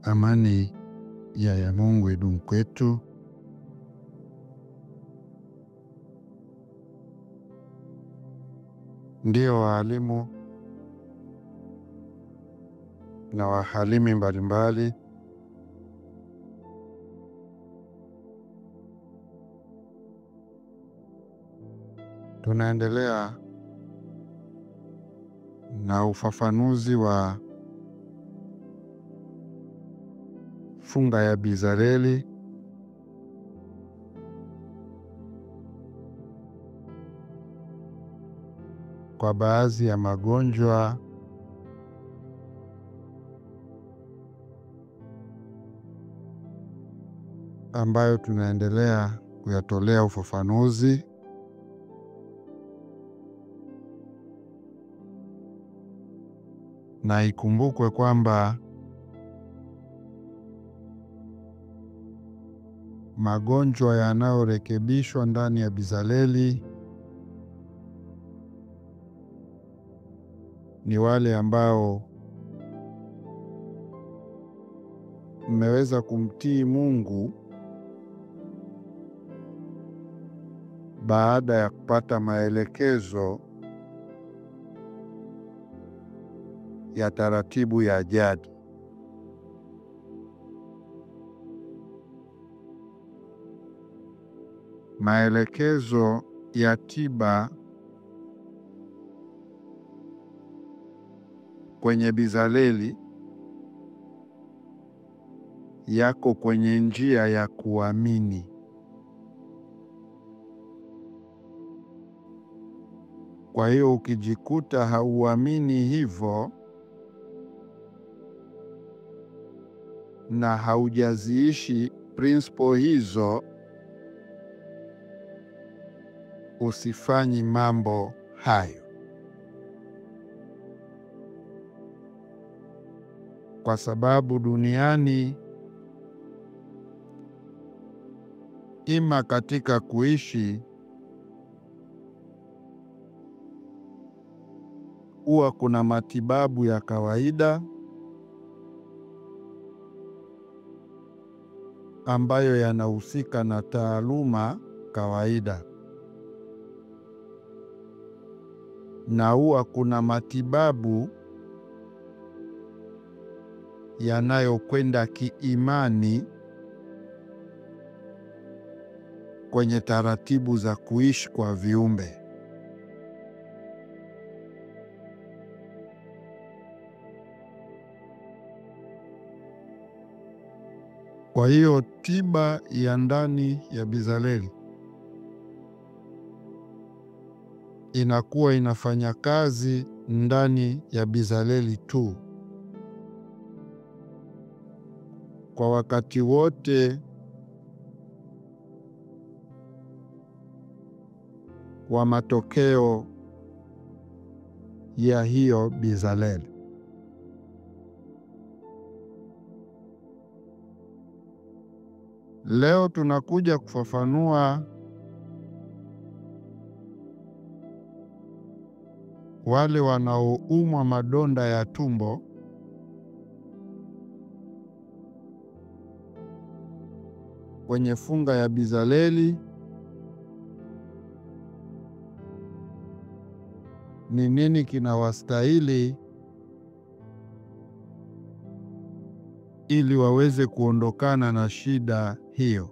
Amani ya Mungu idumu kwetu. Ndio waalimu na wahalimi mbalimbali tunaendelea na ufafanuzi wa funga ya Bizaleli kwa baadhi ya magonjwa ambayo tunaendelea kuyatolea ufafanuzi. Na ikumbukwe kwamba magonjwa yanayorekebishwa ndani ya Bizaleli ni wale ambao mmeweza kumtii Mungu baada ya kupata maelekezo ya taratibu ya jadi. Maelekezo ya tiba kwenye Bizaleli yako kwenye njia ya kuamini. Kwa hiyo ukijikuta hauamini hivyo na haujaziishi principle hizo, usifanyi mambo hayo, kwa sababu duniani ima katika kuishi huwa kuna matibabu ya kawaida ambayo yanahusika na taaluma kawaida, na huwa kuna matibabu yanayokwenda kiimani kwenye taratibu za kuishi kwa viumbe. Kwa hiyo tiba ya ndani ya Bizaleli inakuwa inafanya kazi ndani ya Bizaleli tu kwa wakati wote wa matokeo ya hiyo Bizaleli. Leo tunakuja kufafanua wale wanaoumwa madonda ya tumbo kwenye funga ya Bizaleli. Ni nini kinawastahili ili waweze kuondokana na shida hiyo.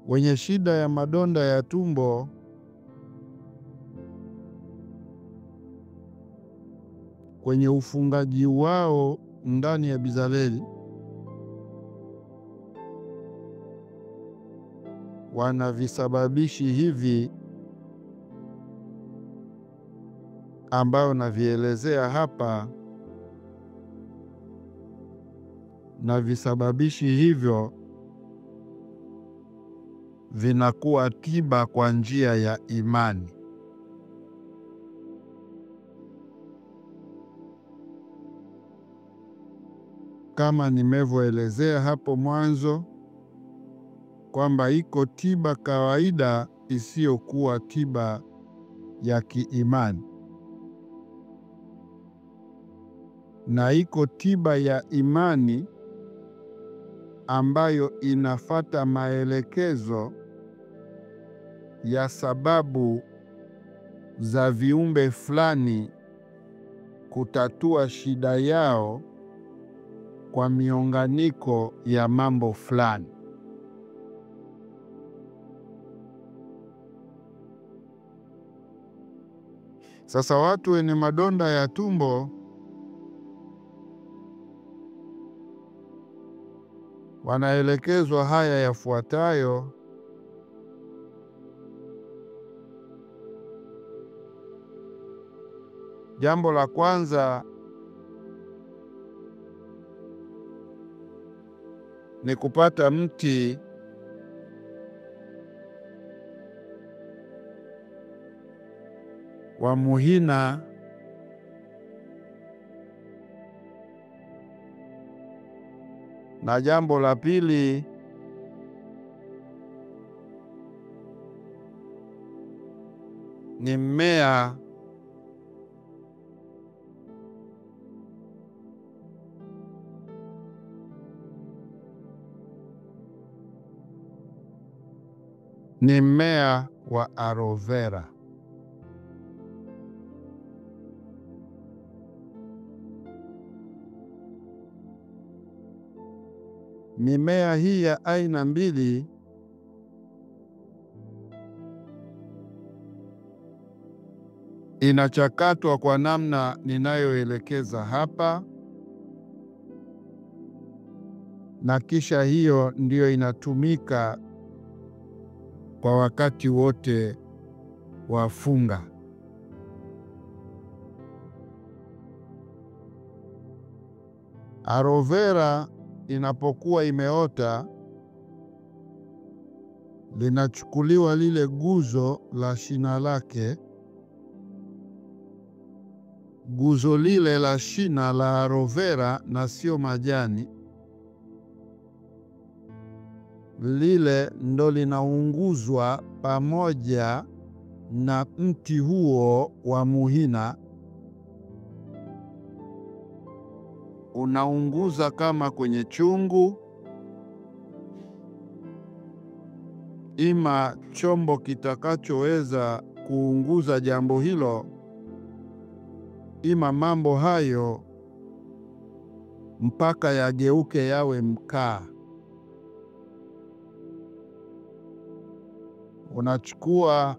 Wenye shida ya madonda ya tumbo kwenye ufungaji wao ndani ya Bizaleli wana visababishi hivi ambayo navielezea hapa, na visababishi hivyo vinakuwa tiba kwa njia ya imani. Kama nimevyoelezea hapo mwanzo, kwamba iko tiba kawaida isiyokuwa tiba ya kiimani, na iko tiba ya imani ambayo inafata maelekezo ya sababu za viumbe fulani kutatua shida yao kwa miunganiko ya mambo fulani. Sasa watu wenye madonda ya tumbo wanaelekezwa haya yafuatayo. Jambo la kwanza ni kupata mti wa muhina na jambo la pili ni mmea wa aloe vera. Mimea hii ya aina mbili inachakatwa kwa namna ninayoelekeza hapa, na kisha hiyo ndiyo inatumika kwa wakati wote wa funga. Aloe vera inapokuwa imeota, linachukuliwa lile guzo la shina lake. Guzo lile la shina la aloe vera na sio majani, lile ndo linaunguzwa pamoja na mti huo wa muhina. Unaunguza kama kwenye chungu, ima chombo kitakachoweza kuunguza jambo hilo, ima mambo hayo mpaka yageuke yawe mkaa. Unachukua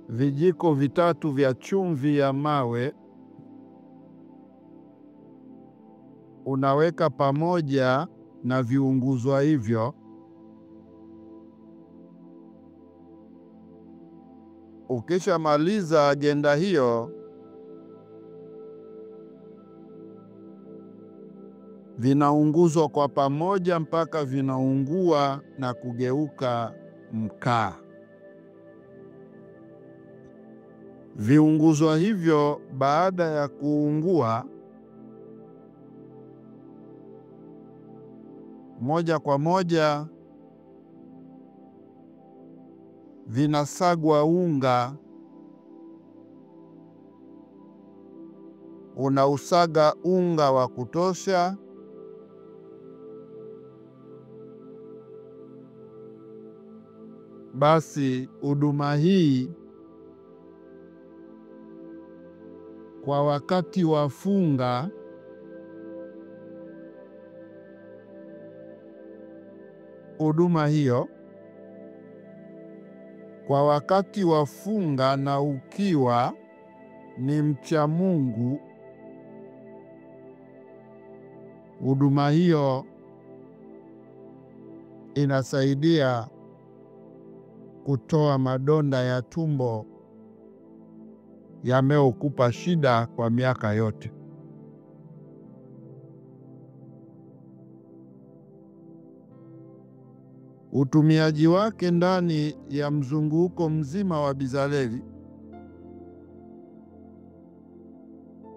vijiko 3 vya chumvi ya mawe, unaweka pamoja na viunguzwa hivyo. Ukishamaliza agenda hiyo, vinaunguzwa kwa pamoja mpaka vinaungua na kugeuka mkaa. Viunguzwa hivyo baada ya kuungua, moja kwa moja vinasagwa unga. Unausaga unga wa kutosha, basi huduma hii kwa wakati wa funga huduma hiyo kwa wakati wa funga, na ukiwa ni mcha Mungu, huduma hiyo inasaidia kutoa madonda ya tumbo yameokupa shida kwa miaka yote. Utumiaji wake ndani ya mzunguko mzima wa Bizaleli,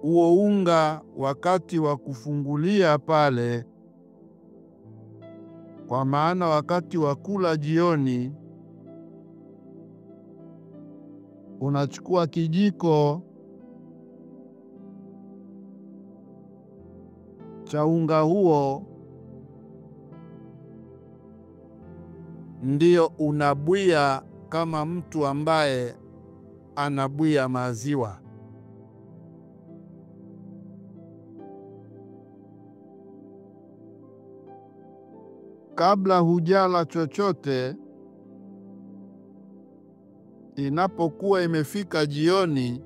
huo unga wakati wa kufungulia pale Kwa maana wakati wa kula jioni, unachukua kijiko cha unga huo, ndio unabwia kama mtu ambaye anabwia maziwa. Kabla hujala chochote, inapokuwa imefika jioni,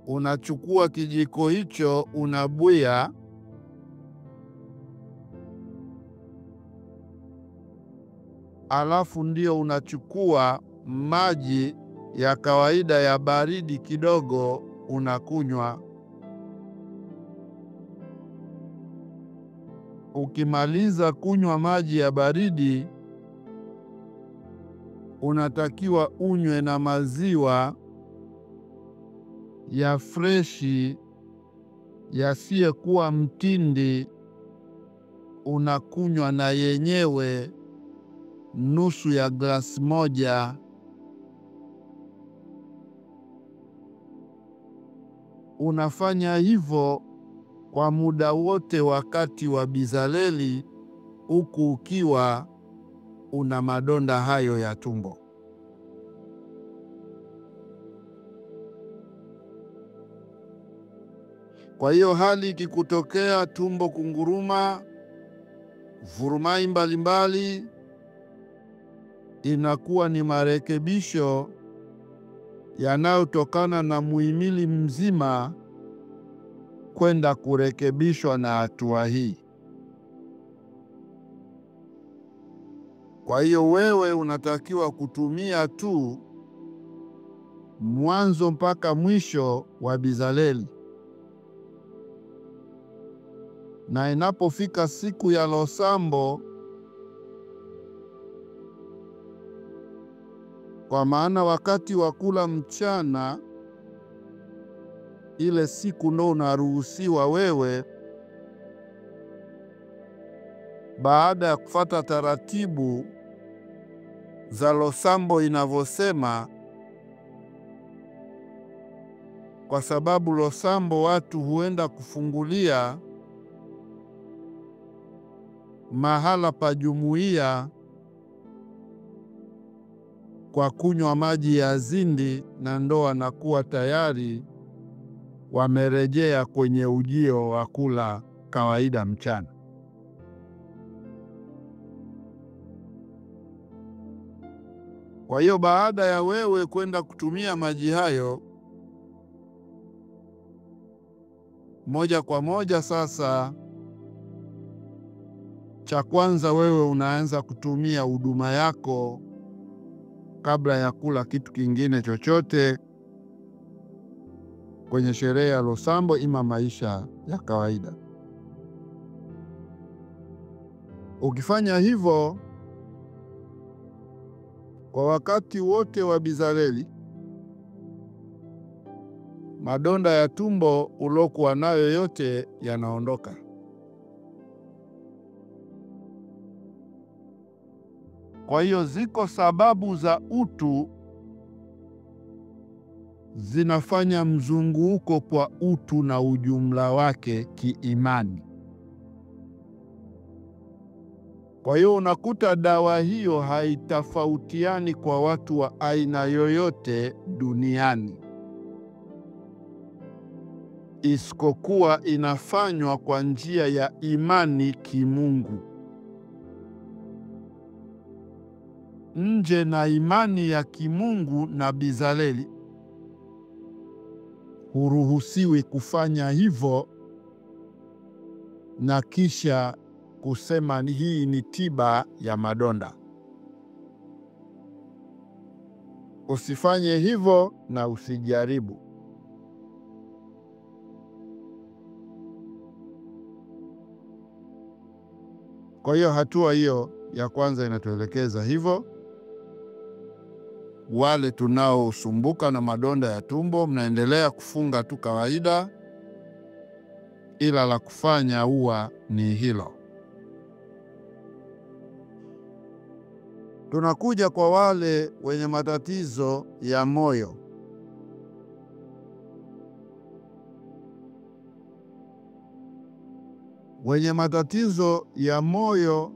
unachukua kijiko hicho unabwia, alafu ndio unachukua maji ya kawaida ya baridi kidogo unakunywa. Ukimaliza kunywa maji ya baridi, unatakiwa unywe na maziwa ya freshi yasiyekuwa mtindi. Unakunywa na yenyewe nusu ya glasi moja. Unafanya hivyo kwa muda wote wakati wa Bizaleli, huku ukiwa una madonda hayo ya tumbo. Kwa hiyo hali ikikutokea tumbo kunguruma, vurumai mbalimbali, inakuwa ni marekebisho yanayotokana na muhimili mzima kwenda kurekebishwa na hatua hii. Kwa hiyo wewe unatakiwa kutumia tu mwanzo mpaka mwisho wa Bizaleli, na inapofika siku ya Losambo, kwa maana wakati wa kula mchana ile siku ndo unaruhusiwa wewe, baada ya kufuata taratibu za Losambo inavyosema, kwa sababu Losambo watu huenda kufungulia mahala pa jumuiya kwa kunywa maji ya zindi, na ndo wanakuwa tayari wamerejea kwenye ujio wa kula kawaida mchana. Kwa hiyo baada ya wewe kwenda kutumia maji hayo, moja kwa moja sasa, cha kwanza wewe unaanza kutumia huduma yako kabla ya kula kitu kingine chochote kwenye sherehe ya Losambo, ima maisha ya kawaida. Ukifanya hivyo kwa wakati wote wa Bizaleli, madonda ya tumbo ulokuwa nayo yote yanaondoka. Kwa hiyo ziko sababu za utu zinafanya mzunguko kwa utu na ujumla wake kiimani. Kwa hiyo unakuta dawa hiyo haitofautiani kwa watu wa aina yoyote duniani, isipokuwa inafanywa kwa njia ya imani kimungu. Nje na imani ya kimungu na Bizaleli, huruhusiwi kufanya hivyo na kisha kusema hii ni tiba ya madonda. Usifanye hivyo na usijaribu. Kwa hiyo hatua hiyo ya kwanza inatuelekeza hivyo. Wale tunaosumbuka na madonda ya tumbo, mnaendelea kufunga tu kawaida, ila la kufanya huwa ni hilo. Tunakuja kwa wale wenye matatizo ya moyo. Wenye matatizo ya moyo,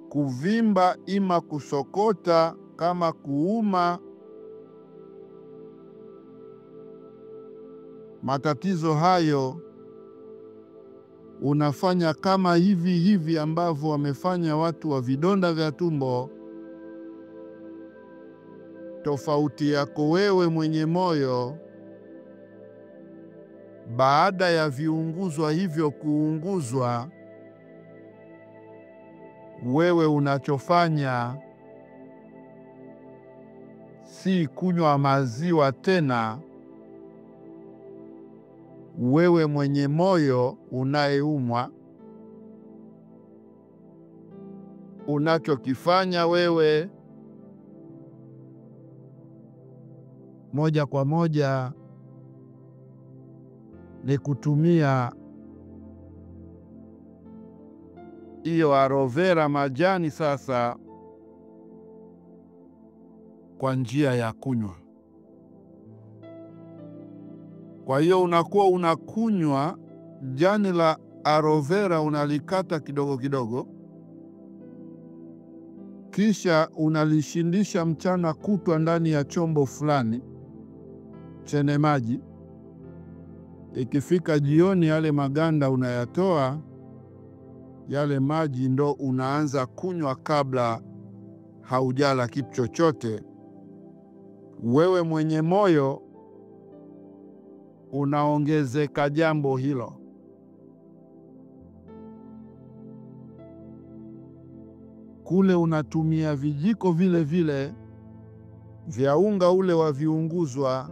kuvimba ima kusokota kama kuuma, matatizo hayo unafanya kama hivi ambavyo wamefanya watu wa vidonda vya tumbo. Tofauti yako wewe mwenye moyo, baada ya viunguzwa hivyo kuunguzwa, wewe unachofanya si kunywa maziwa tena. Wewe mwenye moyo unayeumwa, unachokifanya wewe moja kwa moja ni kutumia hiyo aloe vera majani sasa kwa njia ya kunywa. Kwa hiyo unakuwa unakunywa jani la aloe vera, unalikata kidogo kidogo, kisha unalishindisha mchana kutwa ndani ya chombo fulani chenye maji. Ikifika jioni, yale maganda unayatoa, yale maji ndo unaanza kunywa kabla haujala kitu chochote. Wewe mwenye moyo unaongezeka jambo hilo. Kule unatumia vijiko vile vile vya unga ule wa viunguzwa,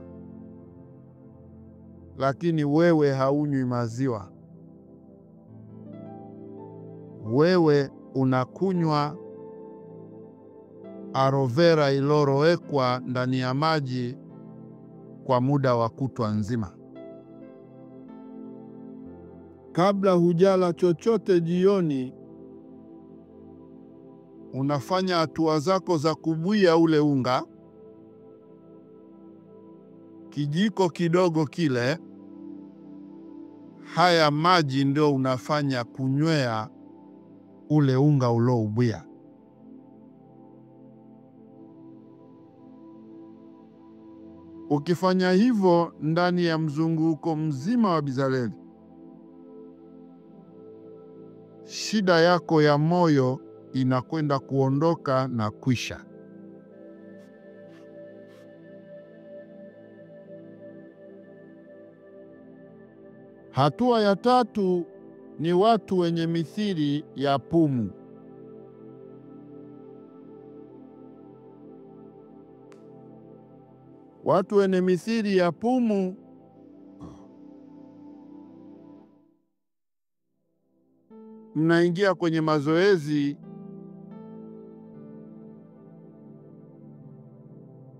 lakini wewe haunywi maziwa. Wewe unakunywa aloe vera ilorowekwa ndani ya maji kwa muda wa kutwa nzima. Kabla hujala chochote jioni, unafanya hatua zako za kubuia ule unga, kijiko kidogo kile. Haya maji ndio unafanya kunywea ule unga uloubuia. Ukifanya hivyo ndani ya mzunguko mzima wa Bizaleli, shida yako ya moyo inakwenda kuondoka na kwisha. Hatua ya tatu ni watu wenye mithili ya pumu. Watu wenye mithili ya pumu mnaingia kwenye mazoezi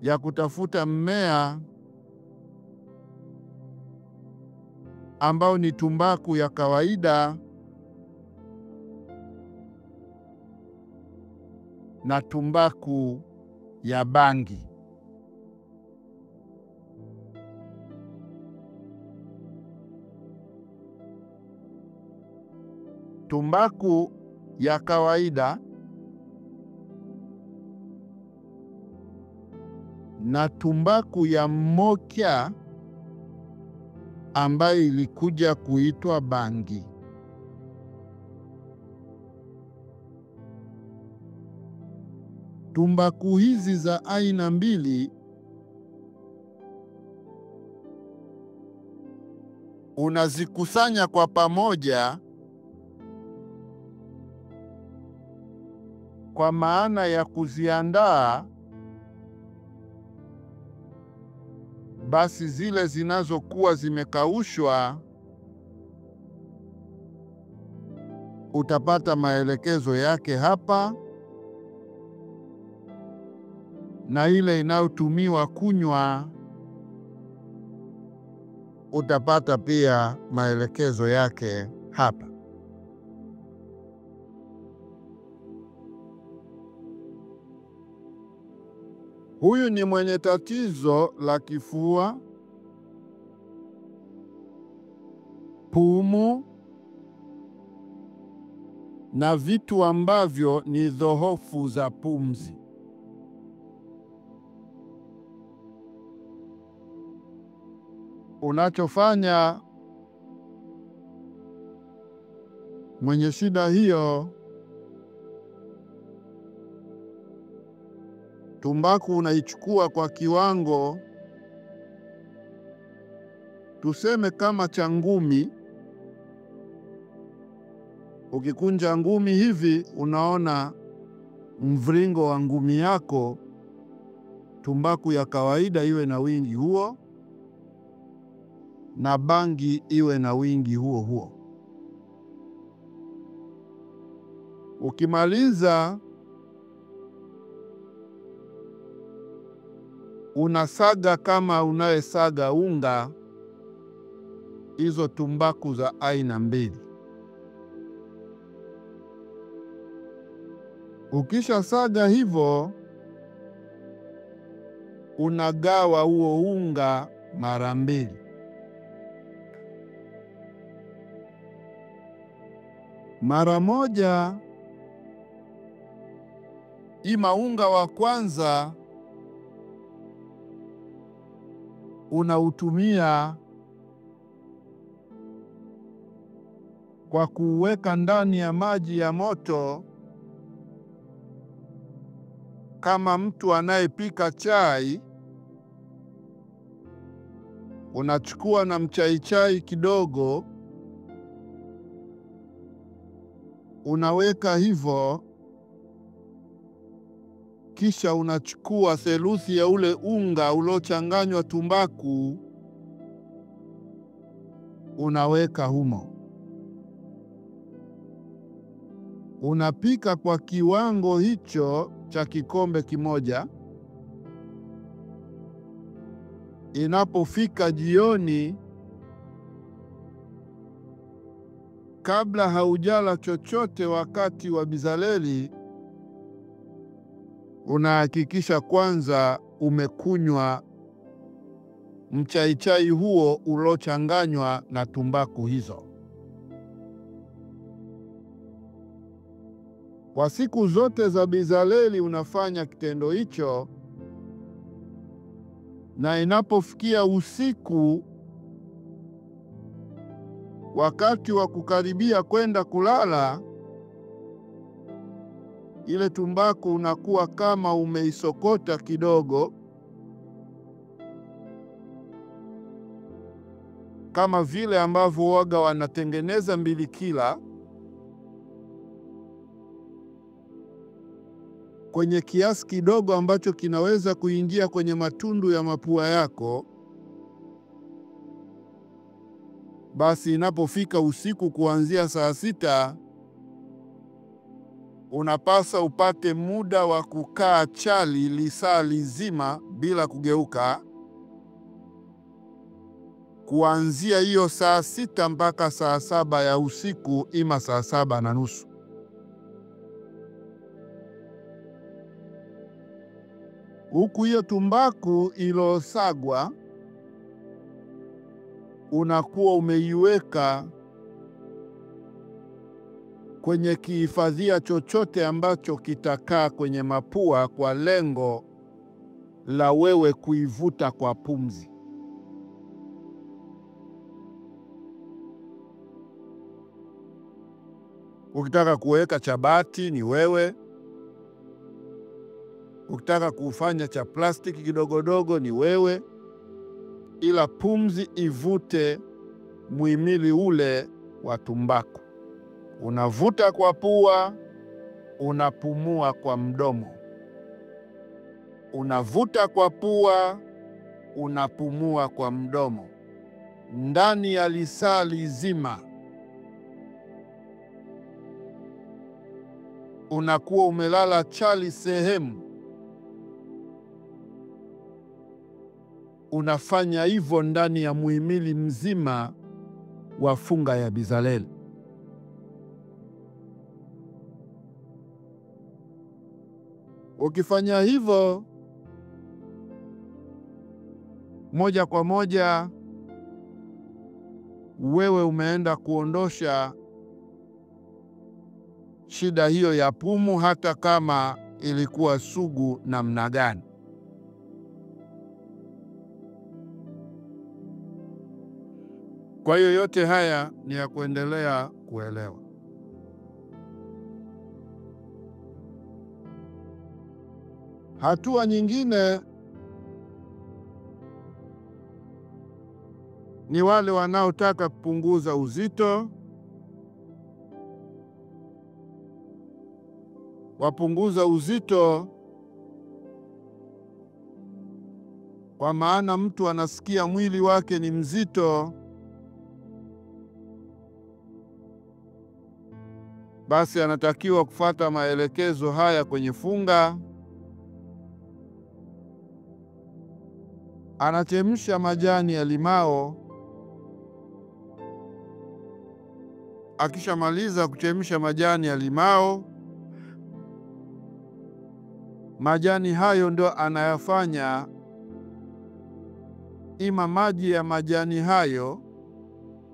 ya kutafuta mmea ambao ni tumbaku ya kawaida na tumbaku ya bangi. Tumbaku ya kawaida na tumbaku ya mokya ambayo ilikuja kuitwa bangi. Tumbaku hizi za aina mbili unazikusanya kwa pamoja kwa maana ya kuziandaa. Basi zile zinazokuwa zimekaushwa utapata maelekezo yake hapa, na ile inayotumiwa kunywa utapata pia maelekezo yake hapa. Huyu ni mwenye tatizo la kifua, pumu na vitu ambavyo ni dhoofu za pumzi. Unachofanya mwenye shida hiyo, tumbaku unaichukua kwa kiwango tuseme kama cha ngumi. Ukikunja ngumi hivi, unaona mviringo wa ngumi yako. Tumbaku ya kawaida iwe na wingi huo, na bangi iwe na wingi huo huo. Ukimaliza, unasaga kama unayesaga unga hizo tumbaku za aina mbili. Ukisha saga hivyo, unagawa huo unga mara mbili. Mara moja, ima unga wa kwanza unautumia kwa kuweka ndani ya maji ya moto, kama mtu anayepika chai. Unachukua na mchaichai kidogo, unaweka hivyo, kisha unachukua theluthi ya ule unga uliochanganywa tumbaku, unaweka humo. Unapika kwa kiwango hicho cha kikombe kimoja. Inapofika jioni, kabla haujala chochote wakati wa bizaleli, unahakikisha kwanza umekunywa mchaichai huo uliochanganywa na tumbaku hizo. Kwa siku zote za bizaleli unafanya kitendo hicho, na inapofikia usiku, wakati wa kukaribia kwenda kulala, ile tumbaku unakuwa kama umeisokota kidogo, kama vile ambavyo waga wanatengeneza mbilikila, kwenye kiasi kidogo ambacho kinaweza kuingia kwenye matundu ya mapua yako. Basi inapofika usiku kuanzia saa 6, unapasa upate muda wa kukaa chali lisaa lizima bila kugeuka, kuanzia hiyo saa 6 mpaka saa 7 ya usiku, ima saa 7:30. Huku hiyo tumbaku ilosagwa unakuwa umeiweka kwenye kihifadhia chochote ambacho kitakaa kwenye mapua, kwa lengo la wewe kuivuta kwa pumzi. Ukitaka kuweka chabati ni wewe, ukitaka kufanya cha plastiki kidogodogo ni wewe, ila pumzi ivute muhimili ule wa tumbaku. Unavuta kwa pua, unapumua kwa mdomo. Unavuta kwa pua, unapumua kwa mdomo, ndani ya lisaa lizima. Unakuwa umelala chali sehemu. Unafanya hivyo ndani ya muhimili mzima wa funga ya bizaleli. Ukifanya hivyo moja kwa moja wewe umeenda kuondosha shida hiyo ya pumu, hata kama ilikuwa sugu namna gani. Kwa hiyo yote haya ni ya kuendelea kuelewa. Hatua nyingine ni wale wanaotaka kupunguza uzito. Wapunguza uzito kwa maana mtu anasikia mwili wake ni mzito, basi anatakiwa kufuata maelekezo haya kwenye funga. Anachemsha majani ya limao. Akishamaliza kuchemsha majani ya limao, majani hayo ndio anayafanya, ima maji ya majani hayo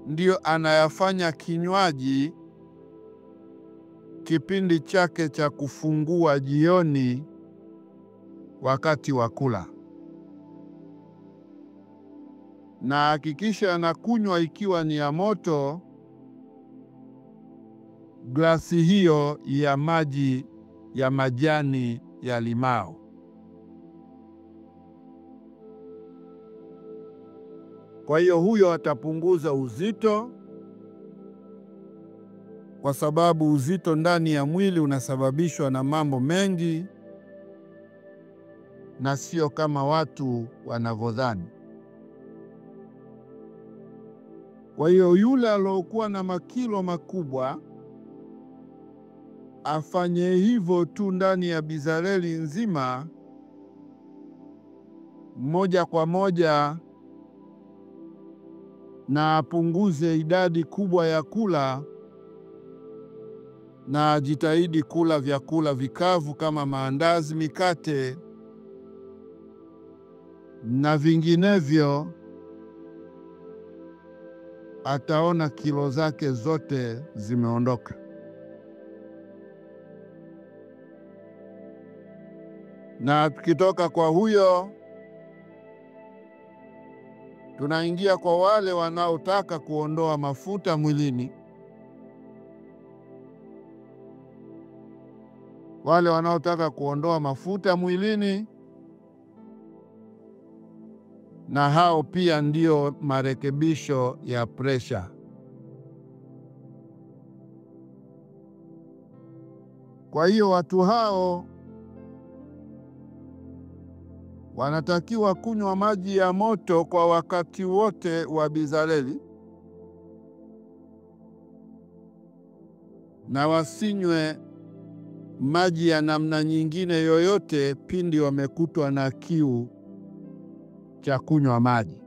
ndio anayafanya kinywaji kipindi chake cha kufungua jioni wakati wa kula, na hakikisha anakunywa ikiwa ni ya moto, glasi hiyo ya maji ya majani ya limao. Kwa hiyo huyo atapunguza uzito, kwa sababu uzito ndani ya mwili unasababishwa na mambo mengi na sio kama watu wanavyodhani. Kwa hiyo yule aliyokuwa na makilo makubwa afanye hivyo tu ndani ya Bizareli nzima, moja kwa moja, na apunguze idadi kubwa ya kula, na ajitahidi kula vyakula vikavu kama maandazi, mikate na vinginevyo. Ataona kilo zake zote zimeondoka. Na tukitoka kwa huyo, tunaingia kwa wale wanaotaka kuondoa mafuta mwilini. Wale wanaotaka kuondoa mafuta mwilini, na hao pia ndio marekebisho ya presha. Kwa hiyo watu hao wanatakiwa kunywa maji ya moto kwa wakati wote wa Bizareli, na wasinywe maji ya namna nyingine yoyote pindi wamekutwa na kiu cha kunywa maji.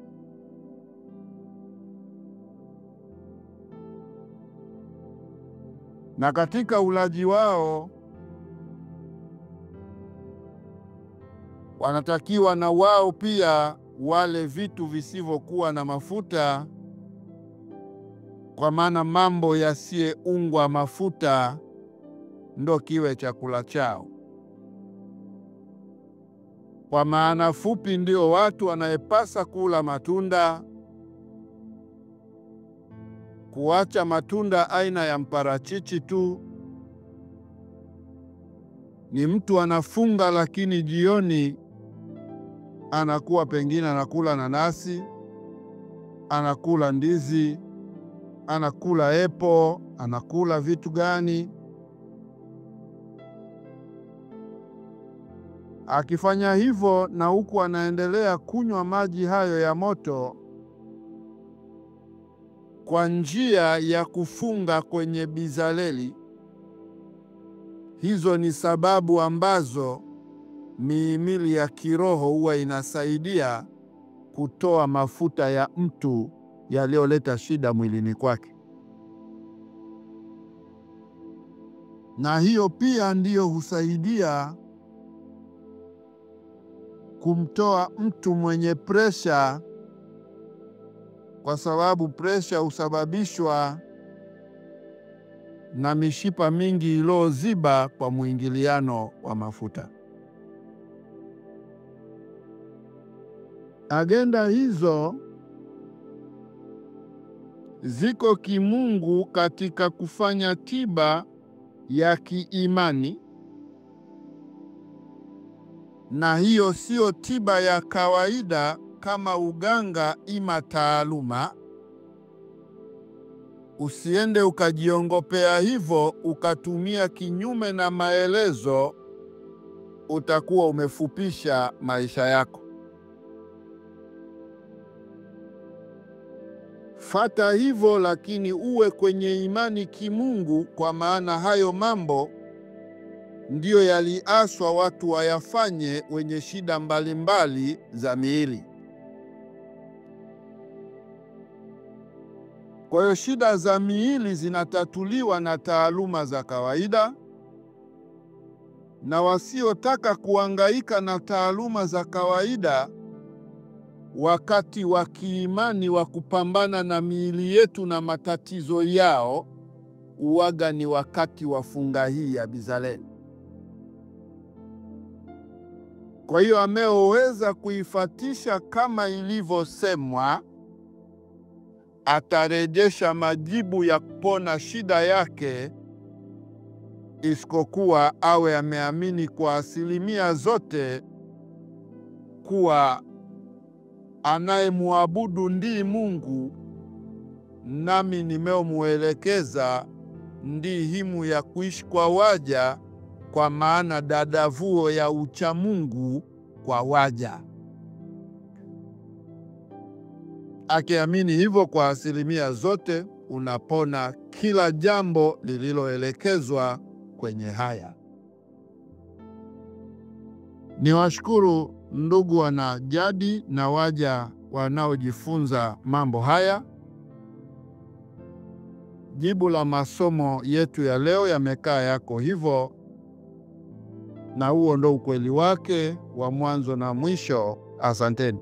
Na katika ulaji wao wanatakiwa na wao pia wale vitu visivyokuwa na mafuta, kwa maana mambo yasiyeungwa mafuta ndo kiwe chakula chao. Kwa maana fupi, ndio watu wanayepasa kula matunda, kuacha matunda aina ya mparachichi tu. Ni mtu anafunga, lakini jioni anakuwa pengine anakula nanasi, anakula ndizi, anakula epo, anakula vitu gani. Akifanya hivyo na huku anaendelea kunywa maji hayo ya moto kwa njia ya kufunga kwenye Bizareli, hizo ni sababu ambazo mihimili ya kiroho huwa inasaidia kutoa mafuta ya mtu yaliyoleta shida mwilini kwake. Na hiyo pia ndiyo husaidia kumtoa mtu mwenye presha, kwa sababu presha husababishwa na mishipa mingi iliyoziba kwa mwingiliano wa mafuta. Agenda hizo ziko kimungu katika kufanya tiba ya kiimani, na hiyo sio tiba ya kawaida kama uganga ima taaluma. Usiende ukajiongopea hivyo ukatumia kinyume na maelezo, utakuwa umefupisha maisha yako. Fata hivyo, lakini uwe kwenye imani kimungu, kwa maana hayo mambo ndiyo yaliaswa watu wayafanye wenye shida mbalimbali za miili. Kwa hiyo shida za miili zinatatuliwa na taaluma za kawaida, na wasiotaka kuhangaika na taaluma za kawaida wakati wa kiimani wa kupambana na miili yetu na matatizo yao, uwaga ni wakati wa funga hii ya Bizaleli. Kwa hiyo ameoweza kuifatisha kama ilivyosemwa, atarejesha majibu ya kupona shida yake, isipokuwa awe ameamini kwa asilimia zote kuwa anayemwabudu ndiye Mungu, nami nimemuelekeza ndi himu ya kuishi kwa waja, kwa maana dadavuo ya uchamungu kwa waja. Akiamini hivyo kwa asilimia zote, unapona kila jambo lililoelekezwa kwenye haya. Niwashukuru ndugu wanajadi na waja wanaojifunza mambo haya. Jibu la masomo yetu ya leo yamekaa yako hivyo, na huo ndo ukweli wake wa mwanzo na mwisho. Asanteni.